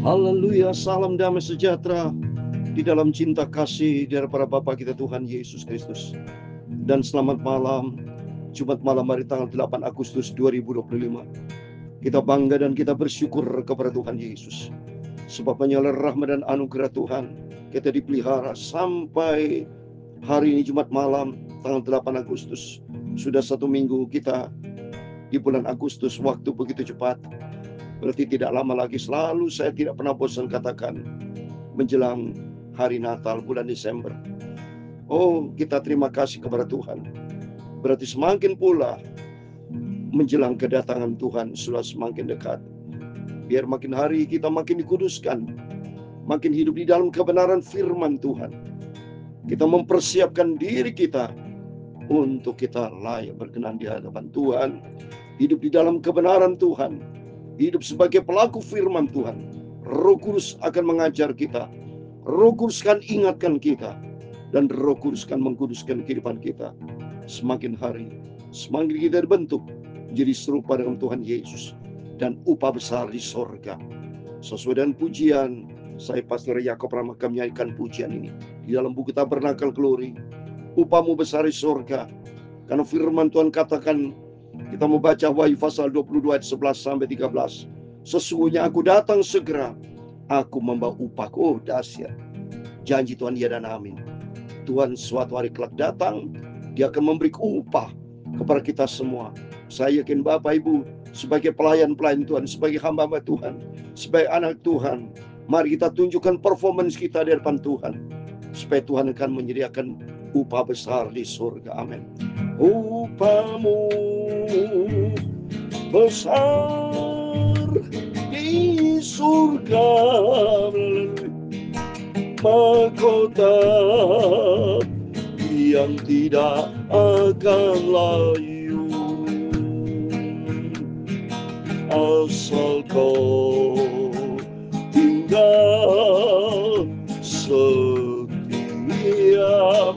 Haleluya, salam damai sejahtera di dalam cinta kasih dari para Bapa kita Tuhan Yesus Kristus. Dan selamat malam, Jumat malam hari tanggal 8 Agustus 2025. Kita bangga dan kita bersyukur kepada Tuhan Yesus. Sebab hanya rahmat dan anugerah Tuhan kita dipelihara sampai hari ini Jumat malam tanggal 8 Agustus. Sudah 1 minggu kita di bulan Agustus, waktu begitu cepat. Berarti tidak lama lagi, selalu saya tidak pernah bosan katakan menjelang hari Natal bulan Desember. Oh, kita terima kasih kepada Tuhan. Berarti semakin pula menjelang kedatangan Tuhan sudah semakin dekat. Biar makin hari kita makin dikuduskan, makin hidup di dalam kebenaran firman Tuhan. Kita mempersiapkan diri kita untuk kita layak berkenan di hadapan Tuhan, hidup di dalam kebenaran Tuhan, hidup sebagai pelaku firman Tuhan. Roh Kudus akan mengajar kita, Roh Kudus akan ingatkan kita, dan Roh Kudus akan mengkuduskan kehidupan kita. Semakin hari, semakin kita dibentuk menjadi serupa dengan Tuhan Yesus, dan upah besar di sorga. Sesuai dengan pujian, saya Pastor Yakob Ramaka menyanyikan pujian ini di dalam buku Tabernakel Glory. Upahmu besar di sorga, karena firman Tuhan katakan, kita membaca Wahyu pasal 22 ayat 11 sampai 13. Sesungguhnya aku datang segera, aku membawa upahku. Oh, dahsyat. Janji Tuhan ya dan amin. Tuhan suatu hari kelak datang, Dia akan memberi upah kepada kita semua. Saya yakin Bapak Ibu, sebagai pelayan-pelayan Tuhan, sebagai hamba-hamba Tuhan, sebagai anak Tuhan, mari kita tunjukkan performance kita di depan Tuhan, supaya Tuhan akan menyediakan upah besar di surga. Amin. Upahmu besar di surga, mahkota yang tidak akan layu, asal kau tinggal setia.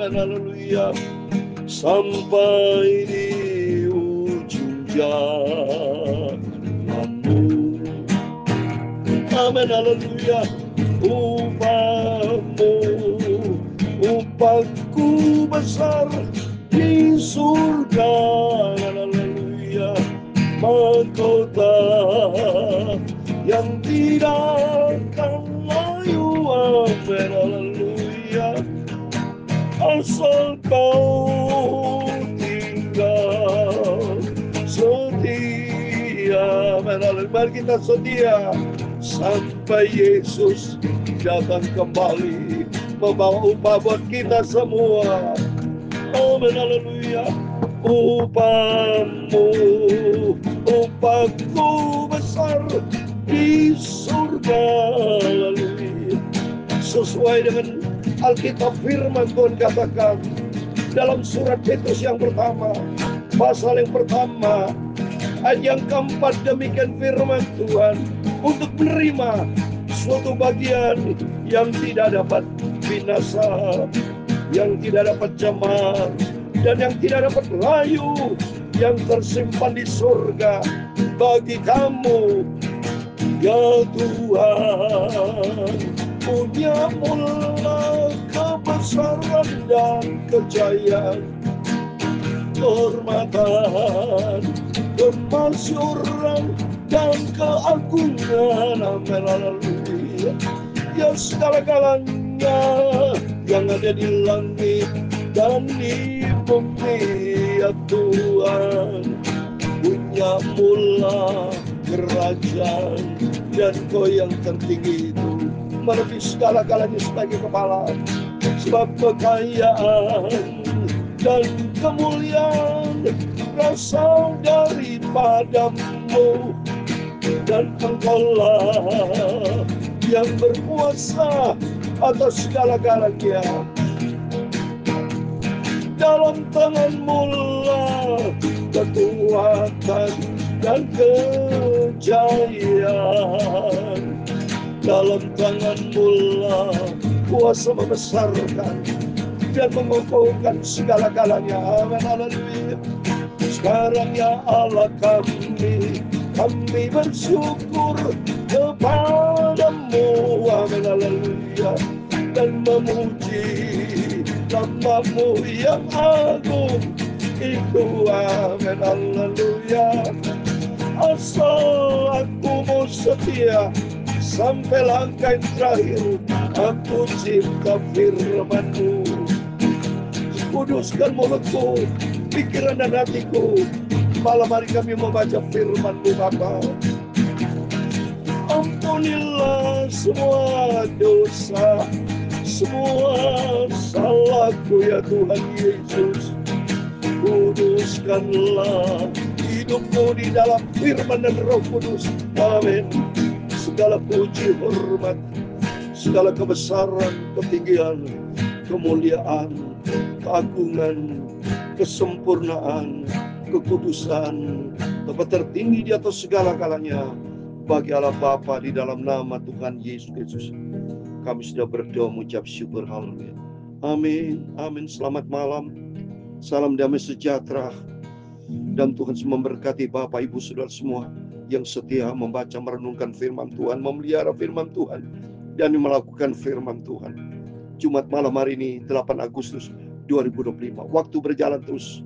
Haleluya. Sampai di ujung jalanmu. Amin, haleluya. Upahku besar di surga, haleluya. Mahkota yang tidak akan layu, amin, haleluya. Asal kau tinggal setia. Mari kita setia sampai Yesus datang kembali membawa upah buat kita semua. Amin, haleluya. Upahku besar di surga, haleluya. Sesuai dengan Alkitab firman Tuhan katakan dalam surat Petrus yang pertama, pasal yang pertama, ayat yang keempat, demikian firman Tuhan, untuk menerima suatu bagian yang tidak dapat binasa, yang tidak dapat cemar, dan yang tidak dapat layu, yang tersimpan di surga bagi kamu, ya Tuhan. Punya mula kebesaran dan kejayaan, kehormatan, kemasyuran, dan keagungan. Amin, haleluya. Ya segala-galanya yang ada di langit dan di bumi, ya Tuhan. Punya mula kerajaan, dan Kau yang tertinggi itu melebihi segala-galanya sebagai kepala. Sebab kekayaan dan kemuliaan berasal daripadamu, dan Engkaulah yang berkuasa atas segala-galanya. Dalam tangan-Mu lah kekuatan dan kejayaan. Dalam tangan-Mu lah kuasa membesarkan dan mengokohkan segala-galanya. Amin, haleluya. Sekarang ya Allah kami bersyukur kepada firman-Mu yang agung itu. Amin, haleluya. Asal aku mau setia sampai langkah yang terakhir, aku cipta firman-Mu. Kuduskan mulutku, pikiran dan hatiku. Malam hari kami membaca firman-Mu, Bapa. Ampunilah semua dosa, semua salahku ya Tuhan Yesus. Kuduskanlah hidupku di dalam firman dan Roh Kudus. Amin. Segala puji, hormat, segala kebesaran, ketinggian, kemuliaan, keagungan, kesempurnaan, kekudusan, tempat tertinggi di atas segala-galanya bagi Allah Bapa di dalam nama Tuhan Yesus Kristus. Kami sudah berdoa mengucap syukur, haleluya. Amin, amin. Selamat malam, salam damai sejahtera, dan Tuhan memberkati Bapak Ibu Saudara semua yang setia membaca merenungkan firman Tuhan, memelihara firman Tuhan, dan melakukan firman Tuhan. Jumat malam hari ini 8 Agustus 2025, waktu berjalan terus,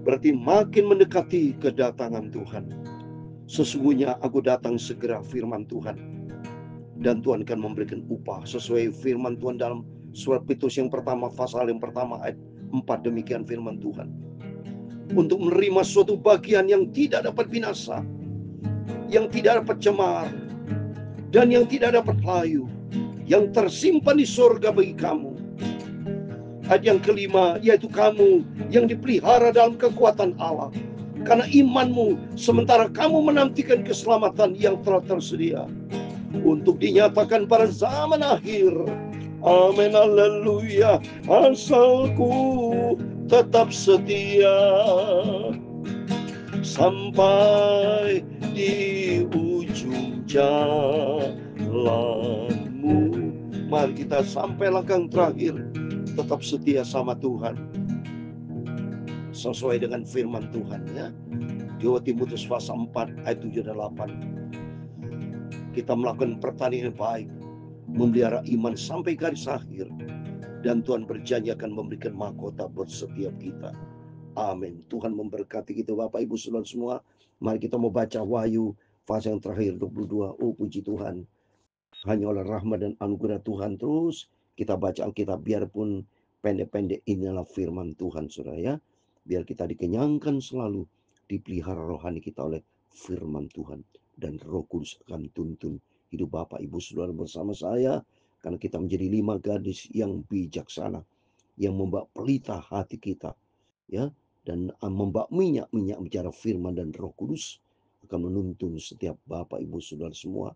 berarti makin mendekati kedatangan Tuhan. Sesungguhnya aku datang segera, firman Tuhan, dan Tuhan akan memberikan upah sesuai firman Tuhan dalam surat Petrus yang pertama, pasal yang pertama ayat 4. Demikian firman Tuhan. Untuk menerima suatu bagian yang tidak dapat binasa, yang tidak dapat cemar, dan yang tidak dapat layu, yang tersimpan di surga bagi kamu. Ayat yang kelima, yaitu kamu yang dipelihara dalam kekuatan Allah karena imanmu, sementara kamu menantikan keselamatan yang telah tersedia untuk dinyatakan pada zaman akhir. Amin, haleluya. Asalku tetap setia sampai di ujung jalanmu. Mari kita sampai langkah terakhir, tetap setia sama Tuhan sesuai dengan firman Tuhan, ya. 2 Timotius pasal 4 ayat 7 dan 8. Kita melakukan pertandingan baik, memelihara iman sampai garis akhir, dan Tuhan berjanji akan memberikan mahkota buat setiap kita. Amin. Tuhan memberkati kita Bapak Ibu Saudara semua. Mari kita mau baca Wahyu pasal yang terakhir 22. Oh puji Tuhan, hanya oleh rahmat dan anugerah Tuhan terus kita baca Alkitab, biarpun pendek-pendek, inilah firman Tuhan, saudara, ya. Biar kita dikenyangkan selalu, dipelihara rohani kita oleh firman Tuhan, dan Roh Kudus akan tuntun hidup Bapak Ibu Saudara bersama saya, karena kita menjadi 5 gadis yang bijaksana, yang membawa pelita hati kita, ya, dan membawa minyak bicara firman, dan Roh Kudus akan menuntun setiap Bapak Ibu Saudara semua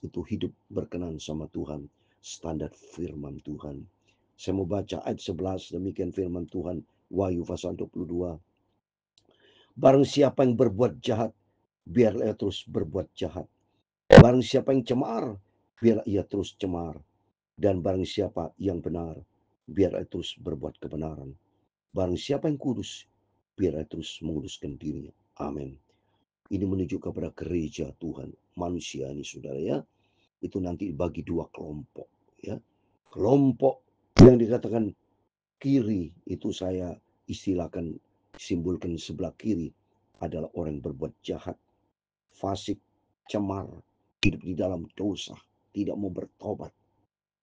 itu hidup berkenan sama Tuhan, standar firman Tuhan. Saya mau baca ayat 11, demikian firman Tuhan, Wahyu pasal 22. Barang siapa yang berbuat jahat, biarlah ia terus berbuat jahat. Barang siapa yang cemar, biarlah ia terus cemar. Dan barang siapa yang benar, biarlah ia terus berbuat kebenaran. Barang siapa yang kudus, biarlah ia terus menguduskan dirinya. Amin. Ini menuju kepada gereja Tuhan, manusia ini, saudara, ya. Itu nanti dibagi 2 kelompok, ya. Kelompok yang dikatakan kiri, itu saya istilahkan, simbolkan sebelah kiri adalah orang yang berbuat jahat, fasik, cemar, hidup di dalam dosa, tidak mau bertobat.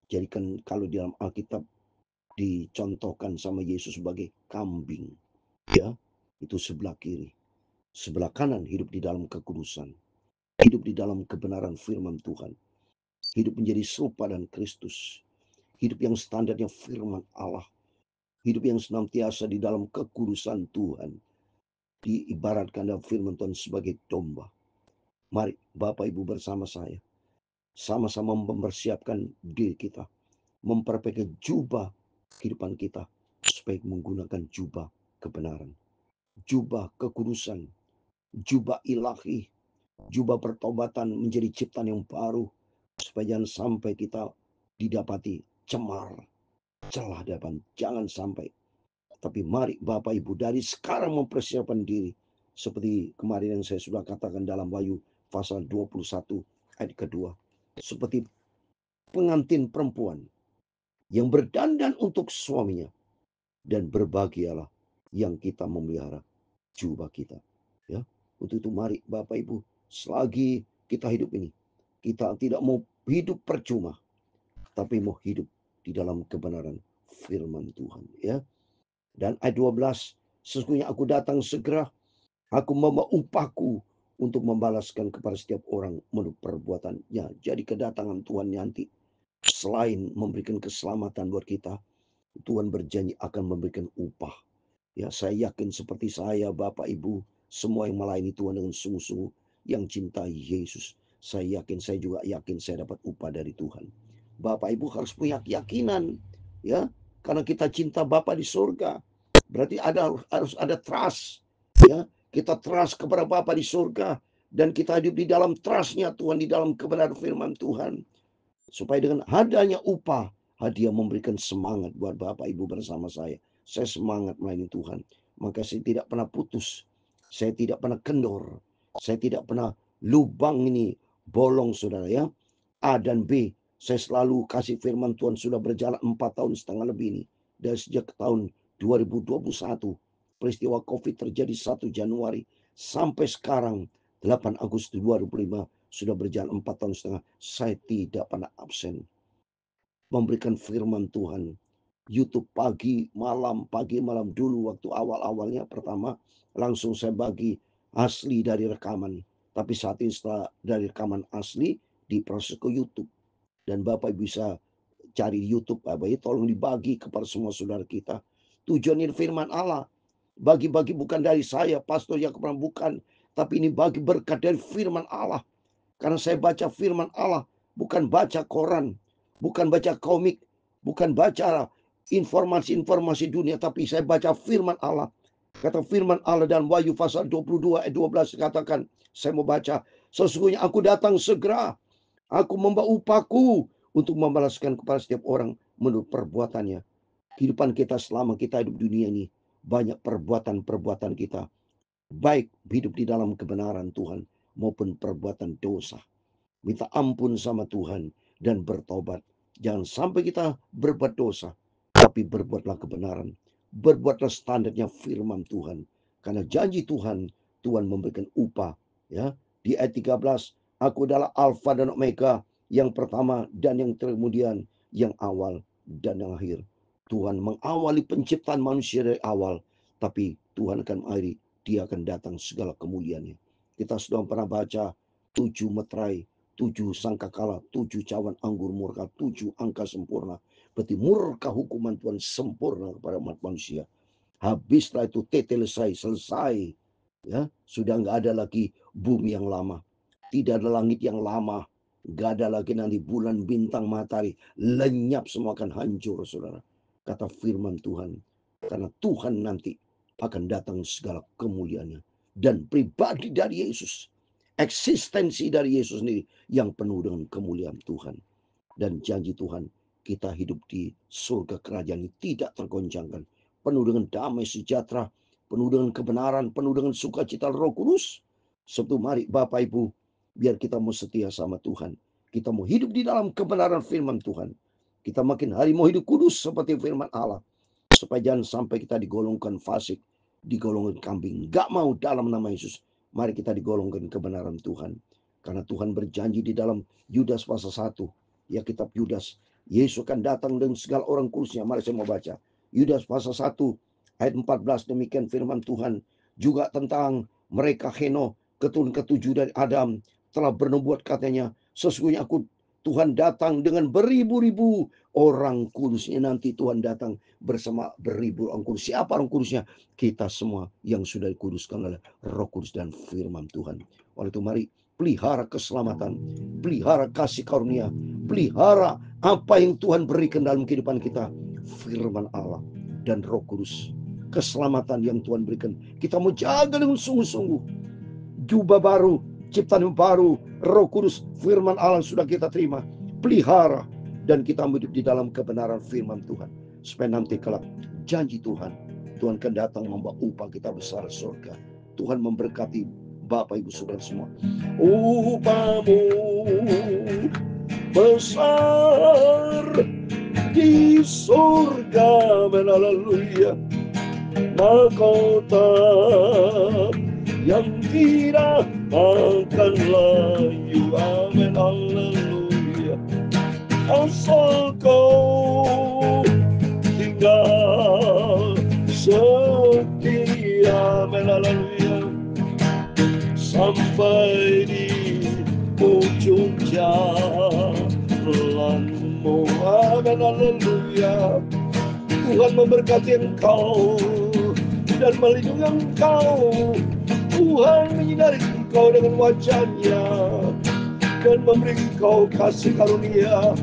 Jadi kan kalau di dalam Alkitab dicontohkan sama Yesus sebagai kambing, ya, itu sebelah kiri. Sebelah kanan hidup di dalam kekudusan, hidup di dalam kebenaran firman Tuhan, hidup menjadi serupa dan Kristus, hidup yang standarnya firman Allah, hidup yang senantiasa di dalam kekudusan Tuhan, diibaratkan dalam firman Tuhan sebagai domba. Mari Bapak Ibu bersama saya, sama-sama mempersiapkan diri kita, memperbaiki jubah kehidupan kita, supaya menggunakan jubah kebenaran, jubah kekudusan, jubah ilahi, jubah pertobatan menjadi ciptaan yang baru, supaya jangan sampai kita didapati cemar, celah depan, jangan sampai. Tapi mari Bapak Ibu dari sekarang mempersiapkan diri, seperti kemarin yang saya sudah katakan dalam Wahyu pasal 21 ayat kedua, seperti pengantin perempuan yang berdandan untuk suaminya, dan berbahagialah yang kita memelihara jubah kita. Ya, untuk itu mari Bapak Ibu, selagi kita hidup ini, kita tidak mau hidup percuma, tapi mau hidup di dalam kebenaran firman Tuhan. Ya, dan ayat 12, sesungguhnya aku datang segera, aku membawa upahku untuk membalaskan kepada setiap orang menurut perbuatannya. Jadi kedatangan Tuhan nanti, selain memberikan keselamatan buat kita, Tuhan berjanji akan memberikan upah. Ya, saya yakin seperti saya, Bapak Ibu, semua yang melayani Tuhan dengan sungguh-sungguh, yang cintai Yesus, saya yakin, saya juga yakin saya dapat upah dari Tuhan. Bapak Ibu harus punya keyakinan, ya, karena kita cinta Bapa di surga. Berarti harus ada trust, ya. Kita trust kepada Bapa di surga, dan kita hidup di dalam trustnya Tuhan, di dalam kebenaran firman Tuhan. Supaya dengan adanya upah, dia memberikan semangat buat Bapak Ibu bersama saya. Saya semangat melayani Tuhan. Maka saya tidak pernah putus. Saya tidak pernah kendor. Saya tidak pernah lubang ini bolong, saudara, ya. A dan B. Saya selalu kasih firman Tuhan, sudah berjalan 4 tahun setengah lebih ini. Dari sejak tahun 2021. Peristiwa COVID terjadi 1 Januari. Sampai sekarang 8 Agustus 2005. Sudah berjalan 4 tahun setengah. Saya tidak pernah absen memberikan firman Tuhan. YouTube pagi malam dulu waktu awal-awalnya pertama langsung saya bagi asli dari rekaman. Tapi saat ini setelah dari rekaman asli diproses ke YouTube. Dan Bapak bisa cari YouTube, Bapak, tolong dibagi kepada semua saudara kita. Tujuannya firman Allah. Bagi-bagi bukan dari saya, Pastor Yakub, bukan. Tapi ini bagi berkat dari firman Allah. Karena saya baca firman Allah, bukan baca koran, bukan baca komik, bukan baca informasi-informasi dunia, tapi saya baca firman Allah. Kata firman Allah dan Wahyu pasal 22 ayat 12 katakan, saya mau baca, sesungguhnya aku datang segera, aku membawa upahku untuk membalaskan kepada setiap orang menurut perbuatannya. Kehidupan kita selama kita hidup dunia ini, banyak perbuatan-perbuatan kita, baik hidup di dalam kebenaran Tuhan maupun perbuatan dosa. Minta ampun sama Tuhan dan bertobat. Jangan sampai kita berbuat dosa, tapi berbuatlah kebenaran. Berbuatlah standarnya firman Tuhan. Karena janji Tuhan, Tuhan memberikan upah. Ya, di ayat 13, aku adalah Alfa dan Omega, yang pertama dan yang kemudian, yang awal dan yang akhir. Tuhan mengawali penciptaan manusia dari awal, tapi Tuhan akan mengakhiri, dia akan datang segala kemuliaannya. Kita sudah pernah baca 7 meterai, 7 sangkakala, 7 cawan anggur murka, 7 angka sempurna. Berarti murka hukuman Tuhan sempurna kepada umat manusia. Habislah itu selesai. Ya, sudah nggak ada lagi bumi yang lama. Tidak ada langit yang lama. Nggak ada lagi nanti bulan, bintang, matahari. Lenyap semua, akan hancur, saudara. Kata firman Tuhan. Karena Tuhan nanti akan datang segala kemuliaannya. Dan pribadi dari Yesus, eksistensi dari Yesus sendiri yang penuh dengan kemuliaan Tuhan. Dan janji Tuhan, kita hidup di surga kerajaan ini tidak tergoncangkan, penuh dengan damai sejahtera, penuh dengan kebenaran, penuh dengan sukacita Roh Kudus. Sebab mari Bapak Ibu, biar kita mau setia sama Tuhan. Kita mau hidup di dalam kebenaran firman Tuhan. Kita makin hari mau hidup kudus seperti firman Allah. Supaya jangan sampai kita digolongkan fasik, digolongkan kambing. Gak mau dalam nama Yesus. Mari kita digolongkan kebenaran Tuhan. Karena Tuhan berjanji di dalam Yudas pasal 1. Ya, kitab Yudas. Yesus akan datang dengan segala orang kudusnya. Mari saya mau baca. Yudas pasal 1 ayat 14. Demikian firman Tuhan. Juga tentang mereka Heno, keturunan ketujuh dari Adam, telah bernubuat katanya, sesungguhnya Tuhan datang dengan beribu-ribu orang kudusnya. Nanti Tuhan datang bersama beribu orang kudus. Siapa orang kudusnya? Kita semua yang sudah dikuduskan oleh Roh Kudus dan firman Tuhan. Oleh itu mari pelihara keselamatan, pelihara kasih karunia, pelihara apa yang Tuhan berikan dalam kehidupan kita. Firman Allah dan Roh Kudus. Keselamatan yang Tuhan berikan, kita mau jaga dengan sungguh-sungguh. Jubah baru, ciptaan baru, Roh Kudus, firman Allah sudah kita terima, pelihara, dan kita hidup di dalam kebenaran firman Tuhan. Supaya nanti kalau janji Tuhan, Tuhan akan datang membawa upah kita besar surga. Tuhan memberkati Bapak Ibu Saudara semua. Upahmu besar di surga. Amin, haleluya. Mahkota yang tidak akan layu. Amin, haleluya. Asal kau tinggal setia. Amin, haleluya. Sampai di ujung jalanmu. Amin, haleluya. Tuhan memberkati engkau dan melindungi engkau. Tuhan menyinari engkau dengan wajah-Nya dan memberi engkau kasih karunia.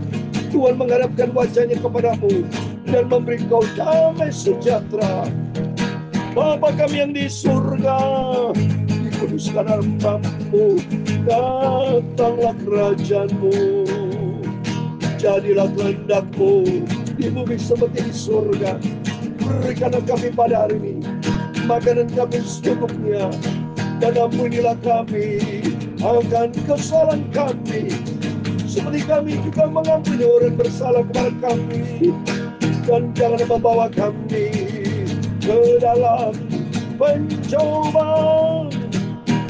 Tuhan mengharapkan wajah-Nya kepadamu dan memberi engkau damai sejahtera. Bapa kami yang di surga, dikuduskan nama-Mu, datanglah kerajaan-Mu, jadilah kehendak-Mu di bumi seperti di surga. Berikanlah kami pada hari ini makanan kami secukupnya, dan ampunilah kami akan kesalahan kami, seperti kami juga mengampuni orang bersalah kepada kami. Dan jangan membawa kami ke dalam pencobaan,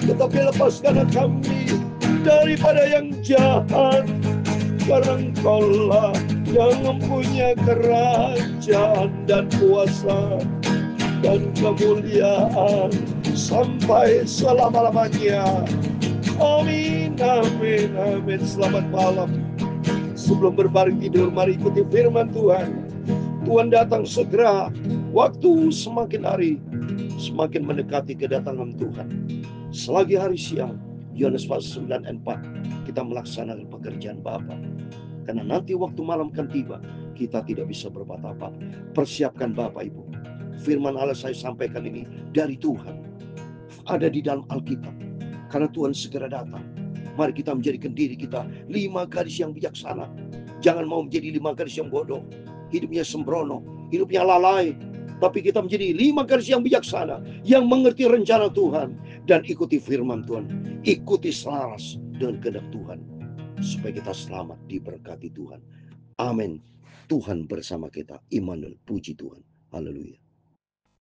tetapi lepaskanlah kami daripada yang jahat, karena Engkau-lah yang mempunyai kerajaan dan kuasa dan kemuliaan sampai selama-lamanya. Amin, amin, amin. Selamat malam. Sebelum berbaring tidur, mari ikuti firman Tuhan. Tuhan datang segera. Waktu semakin hari semakin mendekati kedatangan Tuhan. Selagi hari siang, Yohanes pasal 9 ayat 4, kita melaksanakan pekerjaan Bapa. Karena nanti waktu malam akan tiba, kita tidak bisa berbuat apa. Persiapkan Bapak Ibu. Firman Allah saya sampaikan ini dari Tuhan, ada di dalam Alkitab. Karena Tuhan segera datang, mari kita menjadikan diri kita 5 gadis yang bijaksana. Jangan mau menjadi 5 gadis yang bodoh, hidupnya sembrono, hidupnya lalai. Tapi kita menjadi 5 gadis yang bijaksana, yang mengerti rencana Tuhan, dan ikuti firman Tuhan, ikuti selaras dengan kehendak Tuhan, supaya kita selamat diberkati Tuhan. Amin. Tuhan bersama kita. Immanuel, puji Tuhan. Haleluya.